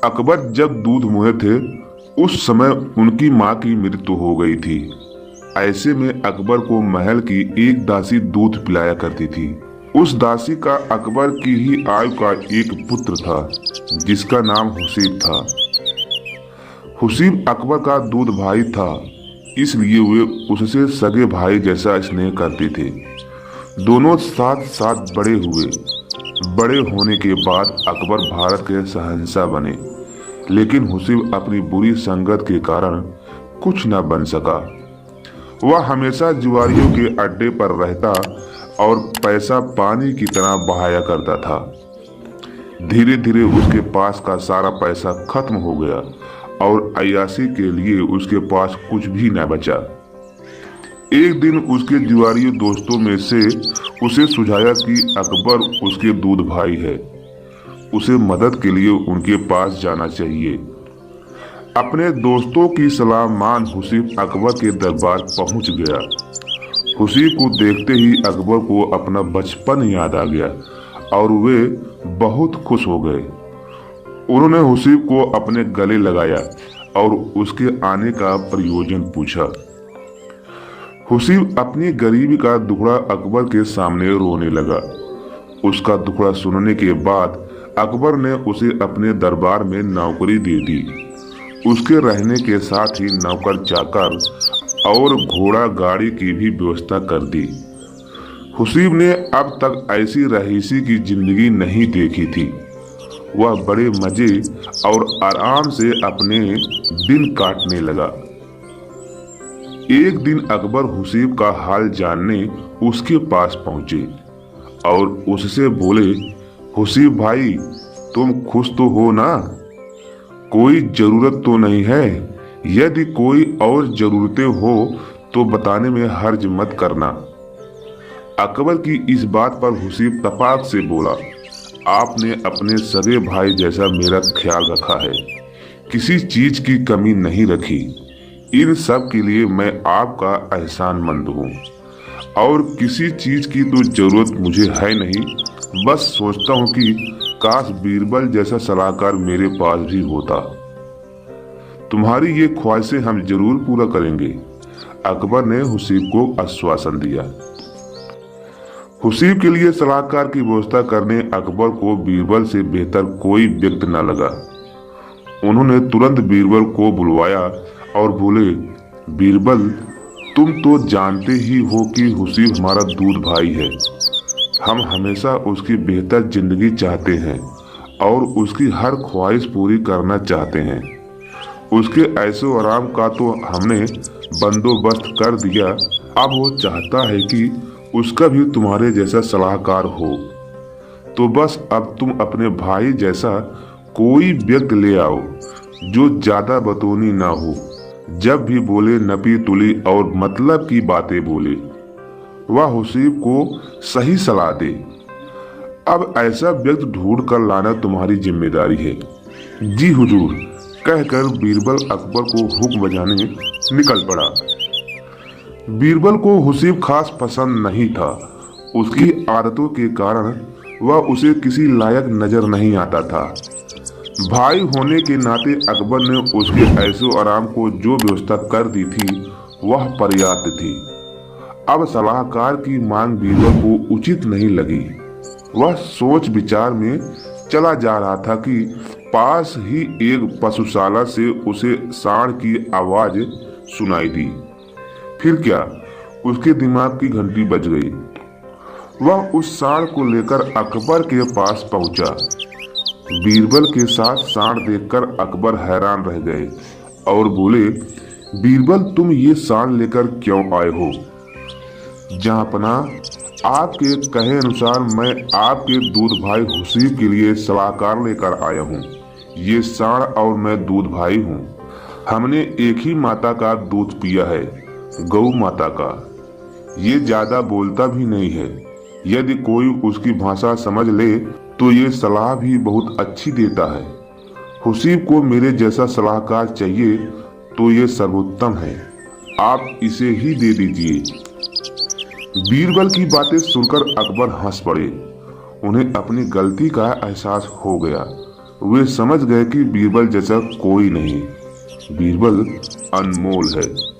अकबर जब दूध मुहे थे उस समय उनकी माँ की मृत्यु हो गई थी। ऐसे में अकबर को महल की एक दासी दूध पिलाया करती थी। उस दासी का अकबर की ही आयु का एक पुत्र था जिसका नाम हुसीब था। हुसीब अकबर का दूध भाई था, इसलिए वे उससे सगे भाई जैसा स्नेह करते थे। दोनों साथ साथ बड़े हुए। बड़े होने के बाद अकबर भारत के शहंशाह बने, लेकिन हुसीब अपनी बुरी संगत के कारण कुछ न बन सका। वह हमेशा जुआरियों के अड्डे पर रहता और पैसा पानी की तरह बहाया करता था। धीरे धीरे उसके पास का सारा पैसा खत्म हो गया और अय्याशी के लिए उसके पास कुछ भी न बचा। एक दिन उसके जुआरी दोस्तों में से उसे सुझाया कि अकबर उसके दूध भाई है, उसे मदद के लिए उनके पास जाना चाहिए। अपने दोस्तों की सलाह मान हुसीब अकबर के दरबार पहुंच गया। हुसीब को देखते ही अकबर को अपना बचपन याद आ गया और वे बहुत खुश हो गए। उन्होंने हुसीब को अपने गले लगाया और उसके आने का प्रयोजन पूछा। हुसीब अपनी गरीबी का दुखड़ा अकबर के सामने रोने लगा। उसका दुखड़ा सुनने के बाद अकबर ने उसे अपने दरबार में नौकरी दे दी। उसके रहने के साथ ही नौकर चाकर और घोड़ा गाड़ी की भी व्यवस्था कर दी। हुसीब ने अब तक ऐसी रईसी की जिंदगी नहीं देखी थी। वह बड़े मजे और आराम से अपने दिन काटने लगा। एक दिन अकबर हुसीब का हाल जानने उसके पास पहुंचे और उससे बोले, हुसीब भाई, तुम खुश तो हो ना? कोई जरूरत तो नहीं है? यदि कोई और जरूरतें हो तो बताने में हर्ज मत करना। अकबर की इस बात पर हुसीब तपाक से बोला, आपने अपने सगे भाई जैसा मेरा ख्याल रखा है, किसी चीज की कमी नहीं रखी। इन सब के लिए मैं आपका एहसानमंद हूँ और किसी चीज की तो जरूरत मुझे है नहीं। बस सोचता हूँ कि काश बीरबल जैसा सलाहकार मेरे पास भी होता। तुम्हारी ये ख्वाहिशें हम जरूर पूरा करेंगे। अकबर ने हुसीब को आश्वासन दिया। हुसीब के लिए सलाहकार की व्यवस्था करने अकबर को बीरबल से बेहतर कोई व्यक्ति न लगा। उन्होंने तुरंत बीरबल को बुलवाया और बोले, बीरबल, तुम तो जानते ही हो कि हुसीब हमारा दूध भाई है। हम हमेशा उसकी बेहतर जिंदगी चाहते हैं और उसकी हर ख्वाहिश पूरी करना चाहते हैं। उसके ऐशो आराम का तो हमने बंदोबस्त कर दिया। अब वो चाहता है कि उसका भी तुम्हारे जैसा सलाहकार हो। तो बस अब तुम अपने भाई जैसा कोई व्यक्ति ले आओ जो ज्यादा बतौनी ना हो, जब भी बोले नपी तुली और मतलब की बातें बोले। वह हुसीब को सही सलाह दे। अब ऐसा व्यक्ति ढूंढ कर लाना तुम्हारी जिम्मेदारी है। जी हुजूर, कहकर बीरबल अकबर को हुक्म बजाने निकल पड़ा। बीरबल को हुसीब खास पसंद नहीं था। उसकी आदतों के कारण वह उसे किसी लायक नजर नहीं आता था। भाई होने के नाते अकबर ने उसके ऐशो आराम को जो व्यवस्था कर दी थी वह पर्याप्त थी। अब सलाहकार की मांग बीरबल को उचित नहीं लगी। वह सोच विचार में चला जा रहा था कि पास ही एक पशुशाला से उसे सांड की आवाज सुनाई दी। फिर क्या, उसके दिमाग की घंटी बज गई। वह उस सांड को लेकर अकबर के पास पहुंचा। बीरबल के साथ सांड देखकर अकबर हैरान रह गए और बोले, बीरबल, तुम ये सांड लेकर क्यों आए हो? जहांपना, आपके कहे अनुसार मैं आपके दूध भाई हुसीब के लिए सलाहकार लेकर आया हूँ। ये सांड और मैं दूध भाई हूँ। हमने एक ही माता का दूध पिया है, गौ माता का। ये ज्यादा बोलता भी नहीं है। यदि कोई उसकी भाषा समझ ले तो ये सलाह भी बहुत अच्छी देता है। हुसीब को मेरे जैसा सलाहकार चाहिए तो ये सर्वोत्तम है। आप इसे ही दे दीजिए। बीरबल की बातें सुनकर अकबर हंस पड़े। उन्हें अपनी गलती का एहसास हो गया। वे समझ गए कि बीरबल जैसा कोई नहीं। बीरबल अनमोल है।